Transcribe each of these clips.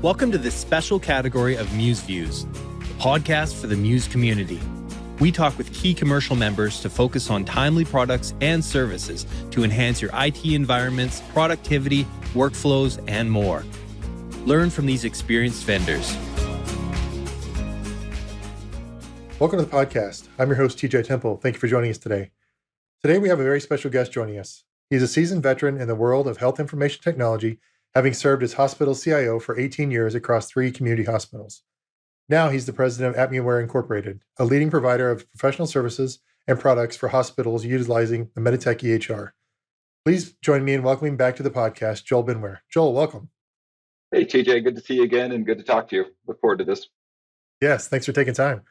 Welcome to this special category of MUSE Views, the podcast for the MUSE community. We talk with key commercial members to focus on timely products and services to enhance your IT environments, productivity, workflows, and more. Learn from these experienced vendors. Welcome to the podcast. I'm your host, TJ Temple. Thank you for joining us today. Today, we have a very special guest joining us. He's a seasoned veteran in the world of health information technology, having served as hospital CIO for 18 years across 3 community hospitals. Now he's the president of Acmeware Incorporated, a leading provider of professional services and products for hospitals utilizing the Meditech EHR. Please join me in welcoming back to the podcast, Joel Benware. Joel, welcome. Hey, TJ, good to see you again and good to talk to you. Look forward to this. Yes, thanks for taking time.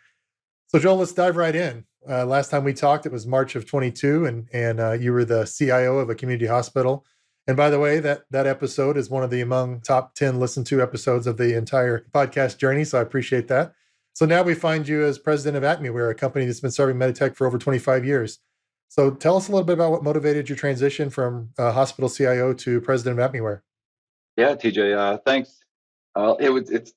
So Joel, let's dive right in. Last time we talked, it was March of 22, and you were the CIO of a community hospital. And by the way, that episode is one of the among top 10 listened to episodes of the entire podcast journey. So I appreciate that. So now we find you as president of Acmeware, a company that's been serving Meditech for over 25 years. So tell us a little bit about what motivated your transition from hospital CIO to president of Acmeware. Yeah, TJ, thanks. It's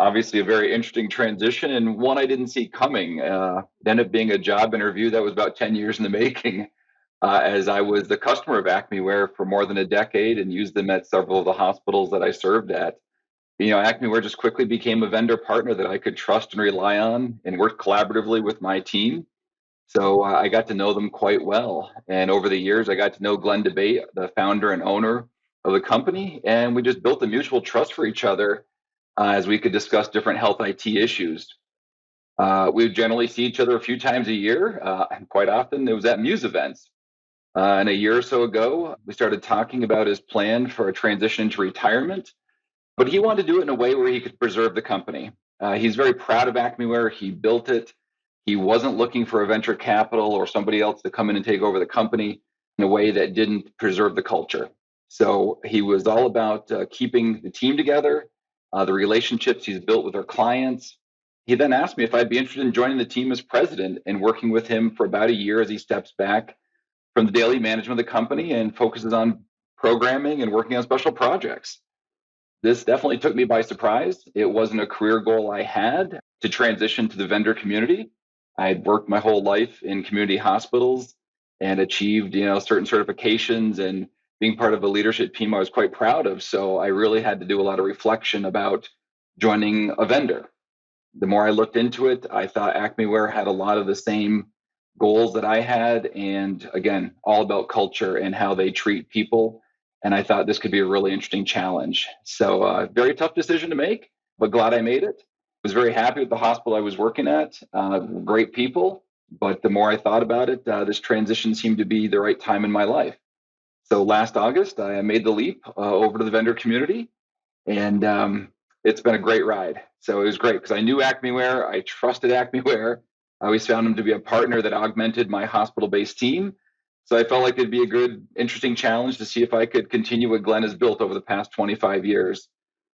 obviously a very interesting transition and one I didn't see coming. It ended up being a job interview that was about 10 years in the making. As I was the customer of Acmeware for more than a decade and used them at several of the hospitals that I served at. Acmeware just quickly became a vendor partner that I could trust and rely on and work collaboratively with my team. So I got to know them quite well. And over the years, I got to know Glenn DeBate, the founder and owner of the company. And we just built a mutual trust for each other as we could discuss different health IT issues. We would generally see each other a few times a year. And quite often, it was at MUSE events. And a year or so ago, we started talking about his plan for a transition into retirement, but he wanted to do it in a way where he could preserve the company. He's very proud of Acmeware. He built it. He wasn't looking for a venture capital or somebody else to come in and take over the company in a way that didn't preserve the culture. So he was all about keeping the team together, the relationships he's built with our clients. He then asked me if I'd be interested in joining the team as president and working with him for about a year as he steps back from the daily management of the company and focuses on programming and working on special projects. This definitely took me by surprise. It wasn't a career goal I had to transition to the vendor community. I had worked my whole life in community hospitals and achieved, certain certifications and being part of a leadership team I was quite proud of. So I really had to do a lot of reflection about joining a vendor. The more I looked into it, I thought Acmeware had a lot of the same goals that I had, and again, all about culture and how they treat people. And I thought this could be a really interesting challenge. So very tough decision to make, but glad I made it. Was very happy with the hospital I was working at, great people. But the more I thought about it, this transition seemed to be the right time in my life. So last August, I made the leap over to the vendor community, and it's been a great ride. So it was great because I knew Acmeware, I trusted Acmeware. I always found him to be a partner that augmented my hospital-based team. So I felt like it'd be a good, interesting challenge to see if I could continue what Glenn has built over the past 25 years.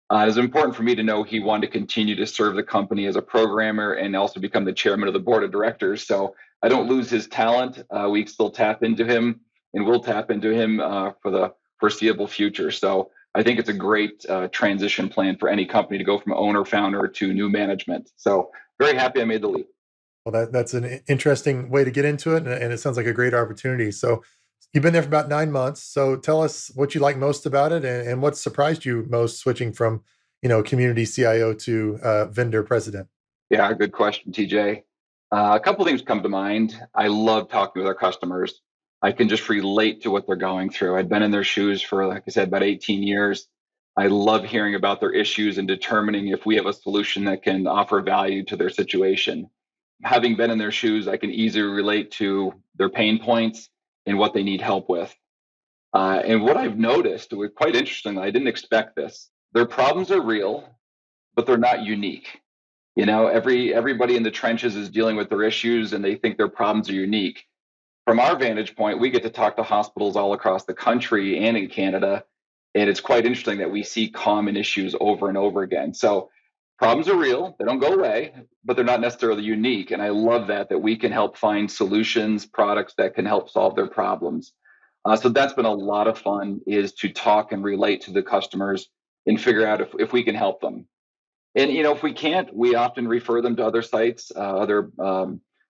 It was important for me to know he wanted to continue to serve the company as a programmer and also become the chairman of the board of directors. So I don't lose his talent. We still tap into him and will tap into him for the foreseeable future. So I think it's a great transition plan for any company to go from owner, founder to new management. So very happy I made the leap. Well, that's an interesting way to get into it, and it sounds like a great opportunity. So you've been there for about 9 months. So tell us what you like most about it and what surprised you most switching from, community CIO to vendor president. Yeah, good question, TJ. A couple things come to mind. I love talking with our customers. I can just relate to what they're going through. I'd been in their shoes for, like I said, about 18 years. I love hearing about their issues and determining if we have a solution that can offer value to their situation. Having been in their shoes, I can easily relate to their pain points and what they need help with. And what I've noticed, was quite interesting, I didn't expect this. Their problems are real, but they're not unique. Everybody in the trenches is dealing with their issues and they think their problems are unique. From our vantage point, we get to talk to hospitals all across the country and in Canada. And it's quite interesting that we see common issues over and over again. So problems are real, they don't go away, but they're not necessarily unique. And I love that we can help find solutions, products that can help solve their problems. So that's been a lot of fun, is to talk and relate to the customers and figure out if we can help them. And if we can't, we often refer them to other sites, other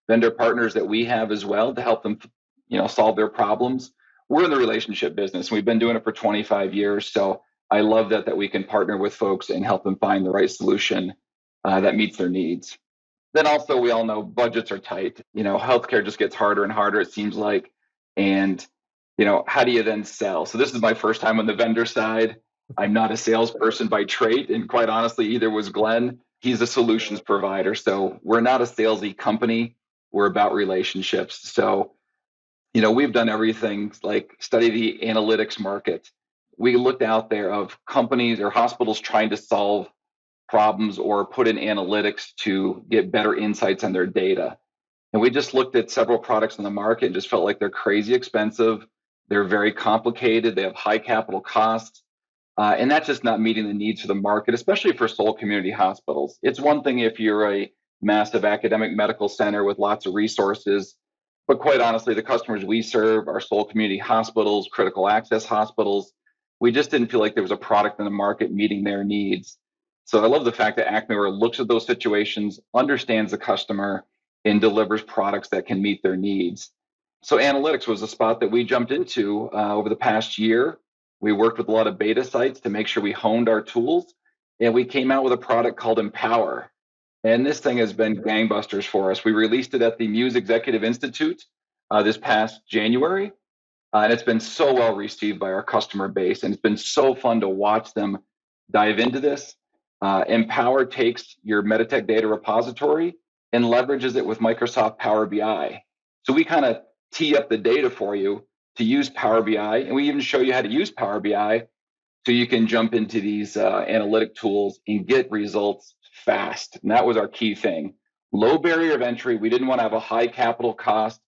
vendor partners that we have as well to help them, solve their problems. We're in the relationship business. We've been doing it for 25 years, so I love that we can partner with folks and help them find the right solution that meets their needs. Then also, we all know budgets are tight. Healthcare just gets harder and harder, it seems like. And, how do you then sell? So this is my first time on the vendor side. I'm not a salesperson by trait. And quite honestly, either was Glenn. He's a solutions provider. So we're not a salesy company. We're about relationships. So, we've done everything like study the analytics market. We looked out there of companies or hospitals trying to solve problems or put in analytics to get better insights on their data. And we just looked at several products in the market and just felt like they're crazy expensive. They're very complicated. They have high capital costs. And that's just not meeting the needs of the market, especially for sole community hospitals. It's one thing if you're a massive academic medical center with lots of resources, but quite honestly, the customers we serve are sole community hospitals, critical access hospitals. We just didn't feel like there was a product in the market meeting their needs. So I love the fact that Acmeware looks at those situations, understands the customer, and delivers products that can meet their needs. So analytics was a spot that we jumped into over the past year. We worked with a lot of beta sites to make sure we honed our tools, and we came out with a product called Empower. And this thing has been gangbusters for us. We released it at the MUSE Executive Institute this past January, and it's been so well received by our customer base, and it's been so fun to watch them dive into this. Empower takes your Meditech data repository and leverages it with Microsoft Power BI. So we kind of tee up the data for you to use Power BI, and we even show you how to use Power BI so you can jump into these analytic tools and get results fast. And that was our key thing. Low barrier of entry. We didn't want to have a high capital cost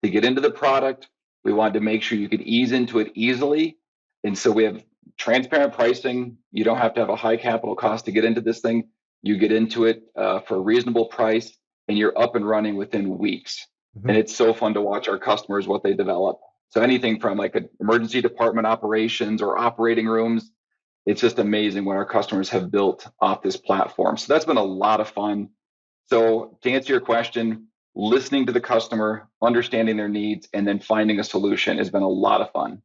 to get into the product. We wanted to make sure you could ease into it easily. And so we have transparent pricing. You don't have to have a high capital cost to get into this thing. You get into it for a reasonable price, and you're up and running within weeks. Mm-hmm. And it's so fun to watch our customers, what they develop. So anything from like an emergency department operations or operating rooms, it's just amazing what our customers have built off this platform. So that's been a lot of fun. So to answer your question, listening to the customer, understanding their needs, and then finding a solution has been a lot of fun.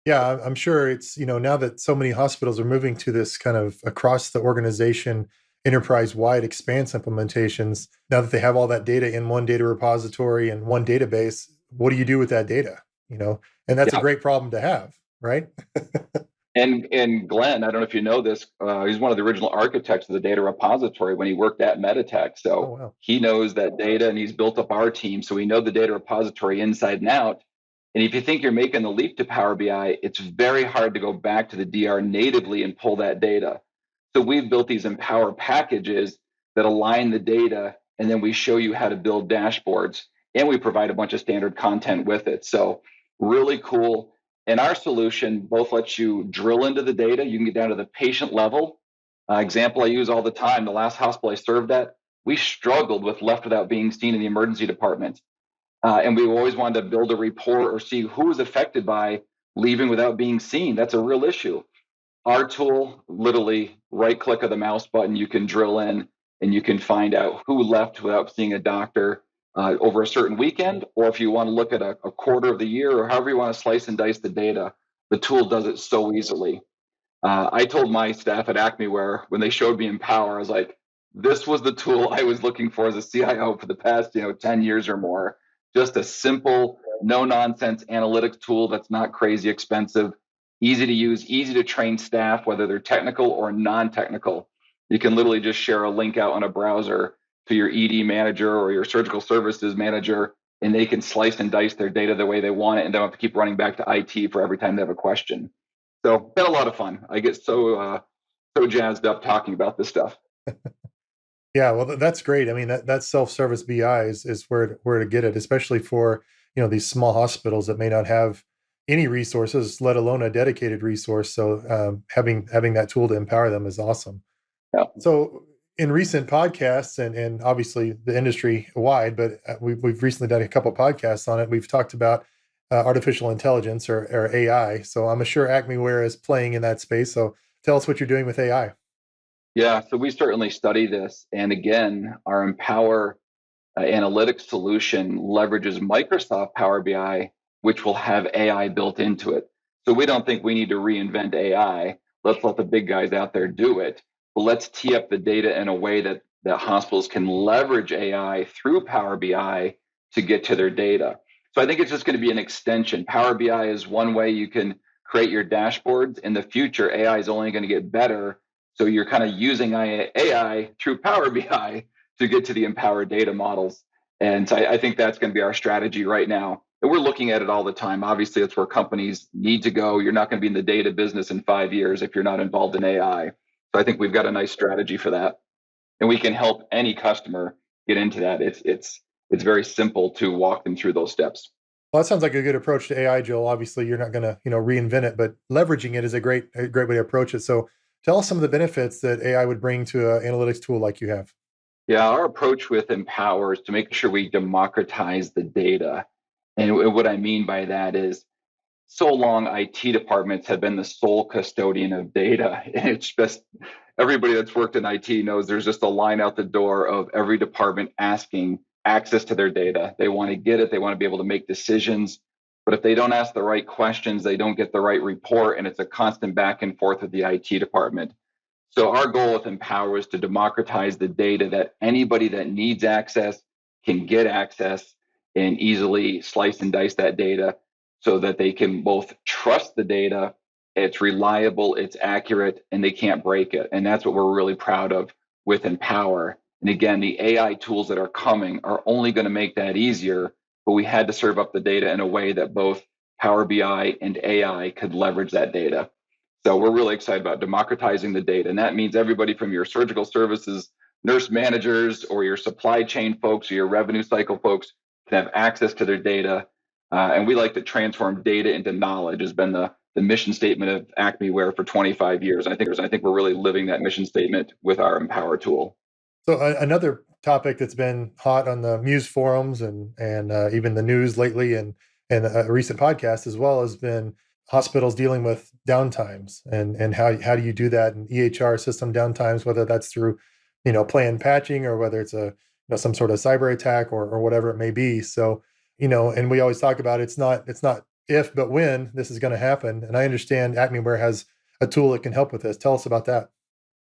Yeah, I'm sure it's, now that so many hospitals are moving to this kind of across the organization, enterprise-wide expanse implementations, now that they have all that data in one data repository and one database, what do you do with that data? And that's a great problem to have, right? And Glenn, I don't know if you know this, he's one of the original architects of the data repository when he worked at Meditech. So He knows that data, and he's built up our team. So we know the data repository inside and out. And if you think you're making the leap to Power BI, it's very hard to go back to the DR natively and pull that data. So we've built these Empower packages that align the data, and then we show you how to build dashboards, and we provide a bunch of standard content with it. So really cool. And our solution both lets you drill into the data. You can get down to the patient level. Example I use all the time, the last hospital I served at, we struggled with left without being seen in the emergency department. And we always wanted to build a report or see who was affected by leaving without being seen. That's a real issue. Our tool, literally right click of the mouse button, you can drill in and you can find out who left without seeing a doctor over a certain weekend, or if you want to look at a quarter of the year, or however you want to slice and dice the data, the tool does it so easily. I told my staff at Acmeware when they showed me Empower, I was like, this was the tool I was looking for as a CIO for the past 10 years or more. Just a simple, no-nonsense analytics tool that's not crazy expensive, easy to use, easy to train staff, whether they're technical or non-technical. You can literally just share a link out on a browser to your ED manager or your surgical services manager, and they can slice and dice their data the way they want it and don't have to keep running back to IT for every time they have a question. So been a lot of fun. I get so jazzed up talking about this stuff. Yeah, well, that's great. I mean, that self-service BI is where to get it, especially for these small hospitals that may not have any resources, let alone a dedicated resource. So having that tool to empower them is awesome. Yeah. So in recent podcasts, and obviously the industry wide, but we've recently done a couple podcasts on it. We've talked about artificial intelligence or AI. So I'm sure Acmeware is playing in that space. So Tell us what you're doing with AI. Yeah, so we certainly study this. And again, our Empower analytics solution leverages Microsoft Power BI, which will have AI built into it. So we don't think we need to reinvent AI. Let's let the big guys out there do it. But let's tee up the data in a way that hospitals can leverage AI through Power BI to get to their data. So I think it's just going to be an extension. Power BI is one way you can create your dashboards. In the future, AI is only going to get better. So you're kind of using AI through Power BI to get to the empowered data models. And so I think that's going to be our strategy right now. And we're looking at it all the time. Obviously, it's where companies need to go. You're not going to be in the data business in 5 years if you're not involved in AI. So I think we've got a nice strategy for that. And we can help any customer get into that. It's very simple to walk them through those steps. Well, that sounds like a good approach to AI, Joel. Obviously, you're not going to, reinvent it, but leveraging it is a great way to approach it. So, tell us some of the benefits that AI would bring to an analytics tool like you have. Yeah, our approach with Empower is to make sure we democratize the data. And what I mean by that is so long IT departments have been the sole custodian of data. And it's just everybody that's worked in IT knows there's just a line out the door of every department asking access to their data. They want to get it, they want to be able to make decisions. But if they don't ask the right questions, they don't get the right report. And it's a constant back and forth with the IT department. So our goal with Empower is to democratize the data that anybody that needs access can get access and easily slice and dice that data so that they can both trust the data, it's reliable, it's accurate, and they can't break it. And that's what we're really proud of with Empower. And again, the AI tools that are coming are only going to make that easier, but we had to serve up the data in a way that both Power BI and AI could leverage that data. So we're really excited about democratizing the data. And that means everybody from your surgical services, nurse managers, or your supply chain folks, or your revenue cycle folks can have access to their data. And we like to transform data into knowledge has been the mission statement of Acmeware for 25 years. I think we're really living that mission statement with our Empower tool. So, another topic that's been hot on the MUSE forums and even the news lately, and a recent podcast as well, has been hospitals dealing with downtimes and how do you do that in EHR system downtimes, whether that's through planned patching or whether it's a some sort of cyber attack or whatever it may be. So and we always talk about it's not if but when this is going to happen. And I understand Acmeware has a tool that can help with this. Tell us about that.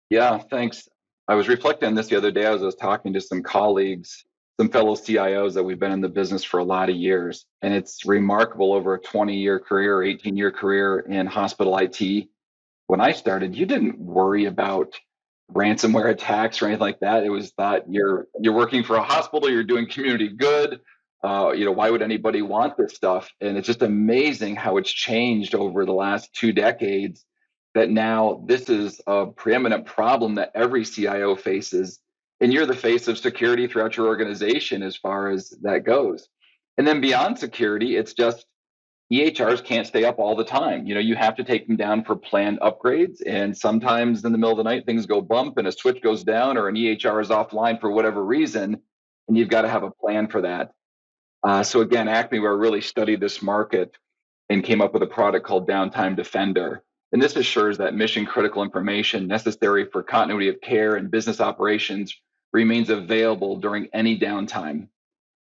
Yeah, thanks. I was reflecting on this the other day. I was talking to some colleagues, some fellow CIOs that we've been in the business for a lot of years. And it's remarkable over a 20-year career, 18-year career in hospital IT. When I started, you didn't worry about ransomware attacks or anything like that. It was thought you're working for a hospital, you're doing community good. Why would anybody want this stuff? And it's just amazing how it's changed over the last 2 decades. That now this is a preeminent problem that every CIO faces, and you're the face of security throughout your organization as far as that goes. And then beyond security, it's just EHRs can't stay up all the time. You have to take them down for planned upgrades. And sometimes in the middle of the night, things go bump and a switch goes down or an EHR is offline for whatever reason. And you've got to have a plan for that. So again, Acmeware really studied this market and came up with a product called Downtime Defender. And this assures that mission critical information necessary for continuity of care and business operations remains available during any downtime.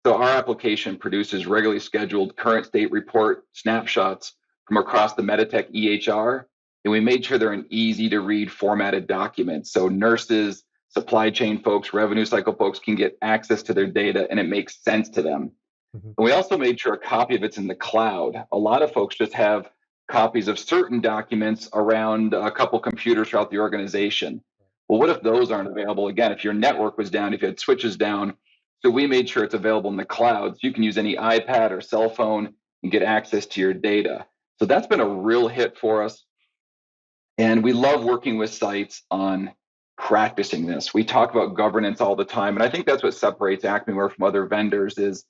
So our application produces regularly scheduled current state report snapshots from across the Meditech EHR, and we made sure they're in easy to read formatted documents. So nurses, supply chain folks, revenue cycle folks can get access to their data and it makes sense to them. Mhm. And we also made sure a copy of it's in the cloud. A lot of folks just have copies of certain documents around a couple computers throughout the organization. Well, what if those aren't available? Again, if your network was down, if you had switches down, so we made sure it's available in the cloud. So you can use any iPad or cell phone and get access to your data. So that's been a real hit for us. And we love working with sites on practicing this. We talk about governance all the time. And I think that's what separates Acmeware from other vendors is,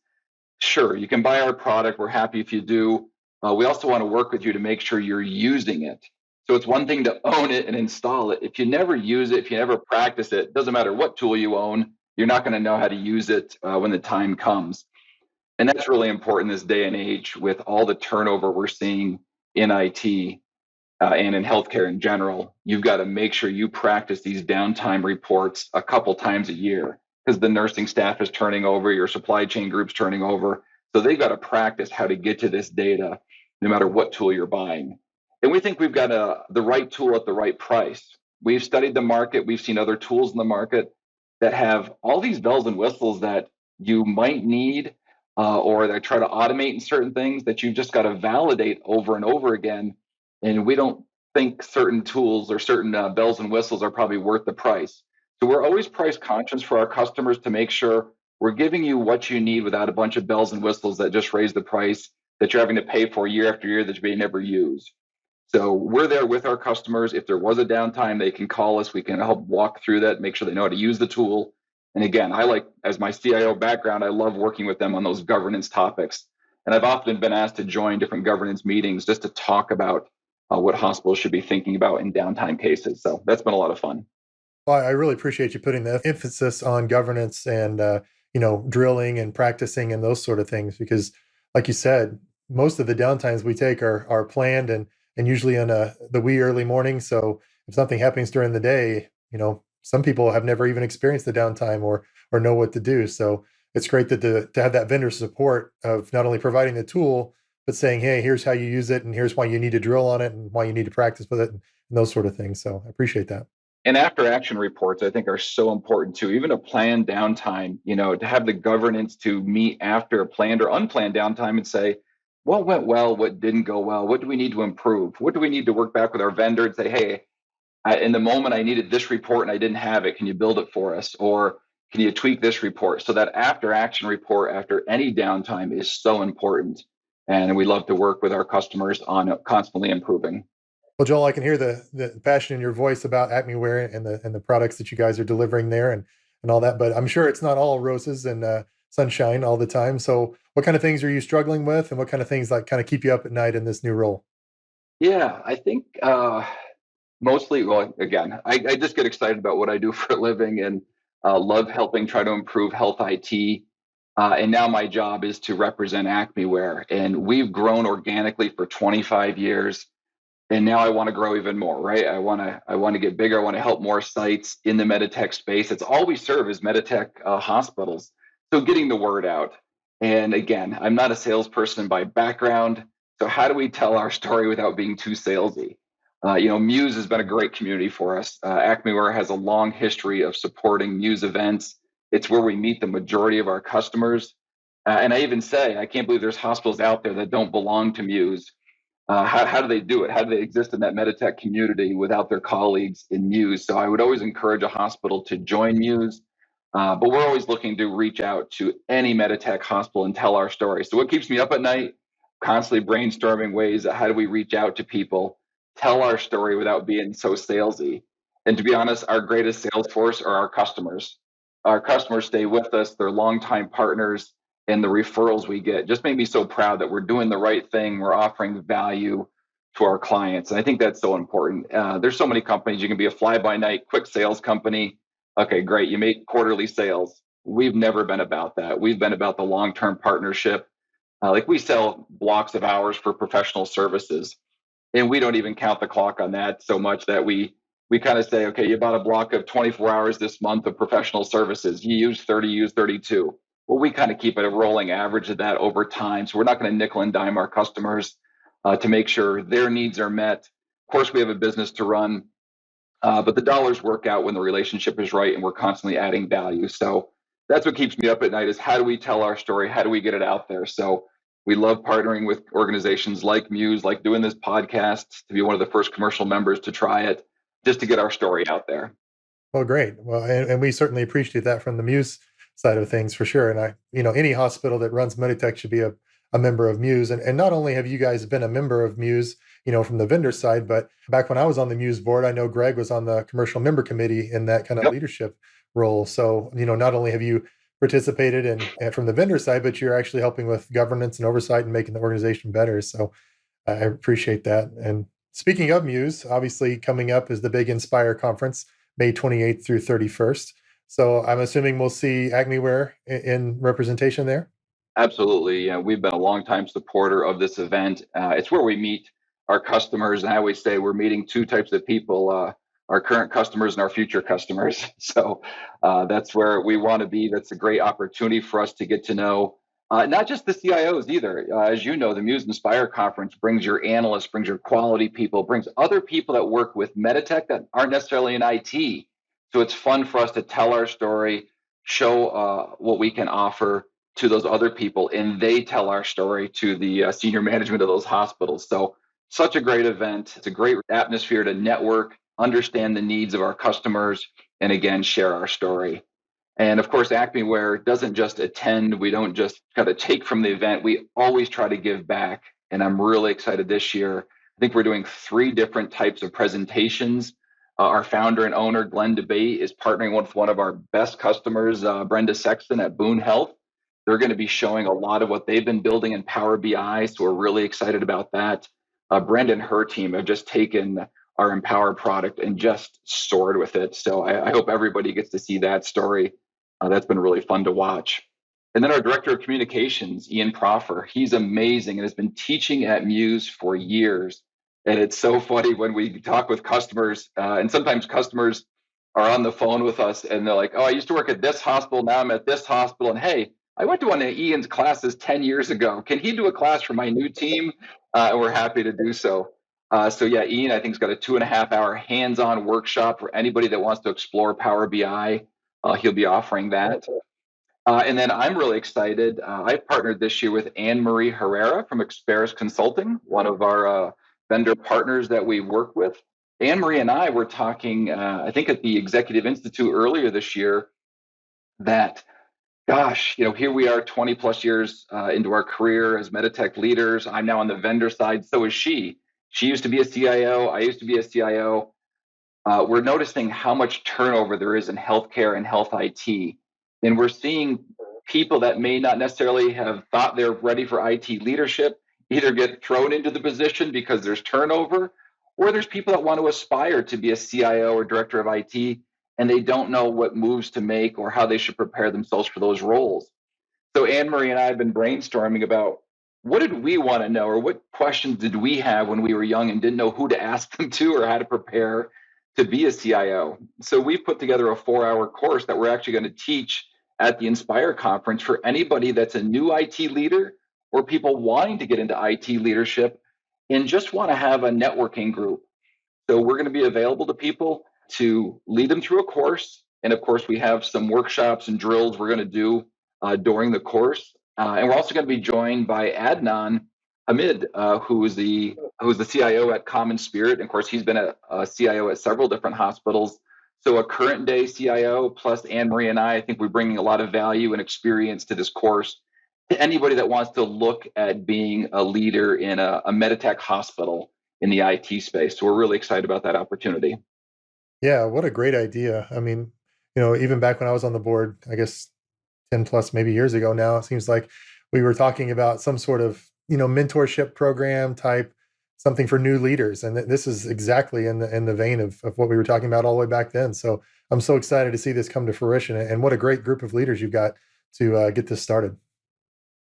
sure, you can buy our product. We're happy if you do. We also want to work with you to make sure you're using it. So it's one thing to own it and install it. If you never use it, if you never practice it, doesn't matter what tool you own, you're not going to know how to use it when the time comes. And that's really important this day and age with all the turnover we're seeing in IT. and in healthcare in general, you've got to make sure you practice these downtime reports a couple times a year because the nursing staff is turning over, your supply chain group's turning over. So they've got to practice how to get to this data no matter what tool you're buying. And we think we've got the right tool at the right price. We've studied the market, we've seen other tools in the market that have all these bells and whistles that you might need, or that try to automate in certain things that you've just got to validate over and over again. And we don't think certain tools or certain bells and whistles are probably worth the price. So we're always price conscious for our customers to make sure we're giving you what you need without a bunch of bells and whistles that just raise the price that you're having to pay for year after year that you may never use. So we're there with our customers. If there was a downtime, they can call us. We can help walk through that, make sure they know how to use the tool. And again, I like, as my CIO background, I love working with them on those governance topics. And I've often been asked to join different governance meetings just to talk about what hospitals should be thinking about in downtime cases. So that's been a lot of fun. Well, I really appreciate you putting the emphasis on governance and drilling and practicing and those sort of things because, like you said, most of the downtimes we take are planned and usually in the wee early morning. So if something happens during the day, some people have never even experienced the downtime or know what to do. So it's great to have that vendor support of not only providing the tool but saying, hey, here's how you use it and here's why you need to drill on it and why you need to practice with it and those sort of things. So I appreciate that. And after action reports, I think, are so important too. Even a planned downtime, to have the governance to meet after a planned or unplanned downtime and say, what went well, what didn't go well, what do we need to improve? What do we need to work back with our vendor and say, hey, in the moment I needed this report and I didn't have it, can you build it for us? Or can you tweak this report? So that after action report after any downtime is so important. And we love to work with our customers on constantly improving. Well, Joel, I can hear the passion in your voice about Acmeware and the products that you guys are delivering there and all that. But I'm sure it's not all roses and sunshine all the time. So, what kind of things are you struggling with, and what kind of things like kind of keep you up at night in this new role? Yeah, I think mostly, well, again, I just get excited about what I do for a living and love helping try to improve health IT. And now my job is to represent Acmeware, and we've grown organically for 25 years. And now I want to grow even more, right? I want to get bigger. I want to help more sites in the Meditech space. It's all we serve is Meditech hospitals. So getting the word out. And again, I'm not a salesperson by background. So how do we tell our story without being too salesy? MUSE has been a great community for us. Acmeware has a long history of supporting MUSE events. It's where we meet the majority of our customers. And I even say, I can't believe there's hospitals out there that don't belong to MUSE. How do they do it? How do they exist in that Meditech community without their colleagues in MUSE? So I would always encourage a hospital to join MUSE, but we're always looking to reach out to any Meditech hospital and tell our story. So what keeps me up at night? Constantly brainstorming ways that how do we reach out to people, tell our story without being so salesy. And to be honest, our greatest sales force are our customers. Our customers stay with us; they're longtime partners, and the referrals we get just made me so proud that we're doing the right thing. We're offering value to our clients. And I think that's so important. There's so many companies. You can be a fly by night, quick sales company. Okay, great. You make quarterly sales. We've never been about that. We've been about the long term partnership. Like we sell blocks of hours for professional services, and we don't even count the clock on that so much that we kind of say, okay, you bought a block of 24 hours this month of professional services. You use 30, use 32. Well, we kind of keep it a rolling average of that over time. So we're not going to nickel and dime our customers to make sure their needs are met. Of course, we have a business to run, but the dollars work out when the relationship is right and we're constantly adding value. So that's what keeps me up at night is how do we tell our story? How do we get it out there? So we love partnering with organizations like MUSE, like doing this podcast to be one of the first commercial members to try it, just to get our story out there. Well, great. Well, and we certainly appreciate that from the Muse side of things for sure. And any hospital that runs Meditech should be a member of Muse. And not only have you guys been a member of Muse, from the vendor side, but back when I was on the Muse board, I know Greg was on the commercial member committee in that kind of Yep. leadership role. So, not only have you participated in from the vendor side, but you're actually helping with governance and oversight and making the organization better. So I appreciate that. And speaking of Muse, obviously coming up is the big Inspire conference, May 28th through 31st. So I'm assuming we'll see Acmeware in representation there. Absolutely. Yeah, we've been a longtime supporter of this event. It's where we meet our customers. And I always say we're meeting two types of people, our current customers and our future customers. So that's where we want to be. That's a great opportunity for us to get to know not just the CIOs either. As you know, the Muse Inspire conference brings your analysts, brings your quality people, brings other people that work with Meditech that aren't necessarily in IT. So it's fun for us to tell our story, show what we can offer to those other people, and they tell our story to the senior management of those hospitals. So such a great event. It's a great atmosphere to network, understand the needs of our customers, and again, share our story. And of course, Acmeware doesn't just attend. We don't just kind of take from the event. We always try to give back. And I'm really excited this year. I think we're doing 3 different types of presentations. Our founder and owner, Glenn DeBate, is partnering with one of our best customers, Brenda Sexton at Boone Health. They're going to be showing a lot of what they've been building in Power BI. So we're really excited about that. Brenda and her team have just taken our Empower product and just soared with it. So I hope everybody gets to see that story. That's been really fun to watch. And then our director of communications, Ian Proffer, he's amazing and has been teaching at Muse for years. And it's so funny when we talk with customers, and sometimes customers are on the phone with us and they're like, oh, I used to work at this hospital. Now I'm at this hospital. And hey, I went to one of Ian's classes 10 years ago. Can he do a class for my new team? And we're happy to do so. So yeah, Ian, I think, has got a 2.5-hour hands-on workshop for anybody that wants to explore Power BI. He'll be offering that. And then I'm really excited. I partnered this year with Anne Marie Herrera from Experis Consulting, one of our vendor partners that we work with. Anne Marie and I were talking, I think, at the Executive Institute earlier this year, that, gosh, here we are 20 plus years into our career as Meditech leaders. I'm now on the vendor side. So is she. She used to be a CIO. I used to be a CIO. We're noticing how much turnover there is in healthcare and health IT. And we're seeing people that may not necessarily have thought they're ready for IT leadership either get thrown into the position because there's turnover, or there's people that want to aspire to be a CIO or director of IT, and they don't know what moves to make or how they should prepare themselves for those roles. So Anne Marie and I have been brainstorming about what did we want to know, or what questions did we have when we were young and didn't know who to ask them to or how to prepare to be a CIO. So we put together a 4-hour course that we're actually going to teach at the Inspire conference for anybody that's a new IT leader or people wanting to get into IT leadership and just want to have a networking group. So we're going to be available to people to lead them through a course. And of course, we have some workshops and drills we're going to do during the course. And we're also going to be joined by Adnan Hamid, who is the CIO at Common Spirit. And of course, he's been a CIO at several different hospitals. So a current day CIO plus Anne Marie and I think we're bringing a lot of value and experience to this course to anybody that wants to look at being a leader in a Meditech hospital in the IT space. So we're really excited about that opportunity. Yeah, what a great idea. I mean, even back when I was on the board, I guess 10 plus maybe years ago now, it seems like we were talking about some sort of, mentorship program type, something for new leaders. And this is exactly in the vein of what we were talking about all the way back then. So I'm so excited to see this come to fruition, and what a great group of leaders you've got to get this started.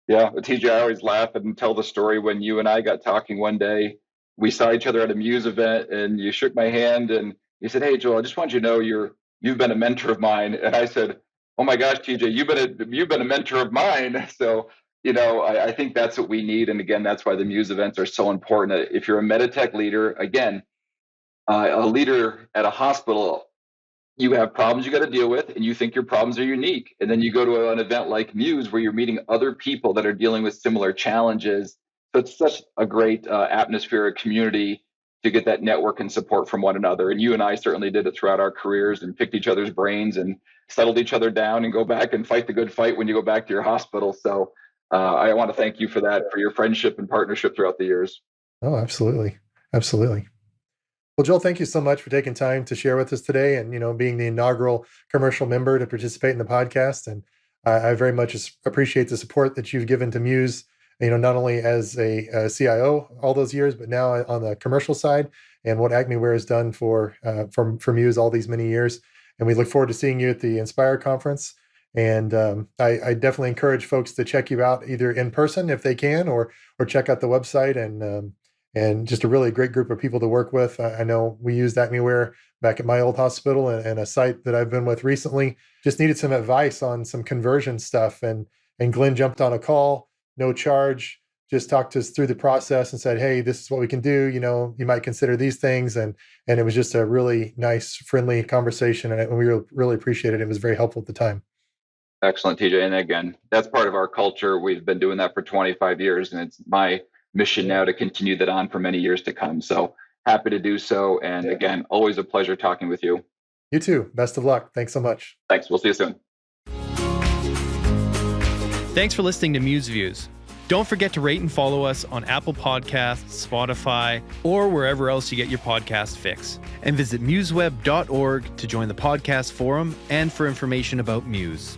Yeah, TJ, I always laugh and tell the story when you and I got talking one day. We saw each other at a Muse event, and you shook my hand and you said, "Hey, Joel, I just want you to know you've been a mentor of mine." And I said, "Oh my gosh, TJ, you've been a mentor of mine." So I think that's what we need, and again, that's why the Muse events are so important. If you're a Meditech leader, again, a leader at a hospital, you have problems you got to deal with, and you think your problems are unique. And then you go to an event like Muse where you're meeting other people that are dealing with similar challenges. So it's such a great atmosphere, a community to get that network and support from one another. And you and I certainly did it throughout our careers and picked each other's brains and settled each other down and go back and fight the good fight when you go back to your hospital. So I want to thank you for that, for your friendship and partnership throughout the years. Oh, absolutely. Absolutely. Well, Joel, thank you so much for taking time to share with us today, and being the inaugural commercial member to participate in the podcast. And I very much appreciate the support that you've given to Muse. Not only as a CIO all those years, but now on the commercial side, and what Acmeware has done for Muse all these many years. And we look forward to seeing you at the Inspire conference. And I definitely encourage folks to check you out either in person if they can, or check out the website and just a really great group of people to work with. I know we used Acmeware back at my old hospital, and a site that I've been with recently just needed some advice on some conversion stuff. And Glenn jumped on a call, no charge, just talked us through the process and said, hey, this is what we can do. You might consider these things. And it was just a really nice, friendly conversation. And we really appreciated it. It was very helpful at the time. Excellent, TJ. And again, that's part of our culture. We've been doing that for 25 years, and it's my mission now to continue that on for many years to come. So happy to do so. And again, always a pleasure talking with you. You too. Best of luck. Thanks so much. Thanks. We'll see you soon. Thanks for listening to Muse Views. Don't forget to rate and follow us on Apple Podcasts, Spotify, or wherever else you get your podcast fix. And visit museweb.org to join the podcast forum and for information about Muse.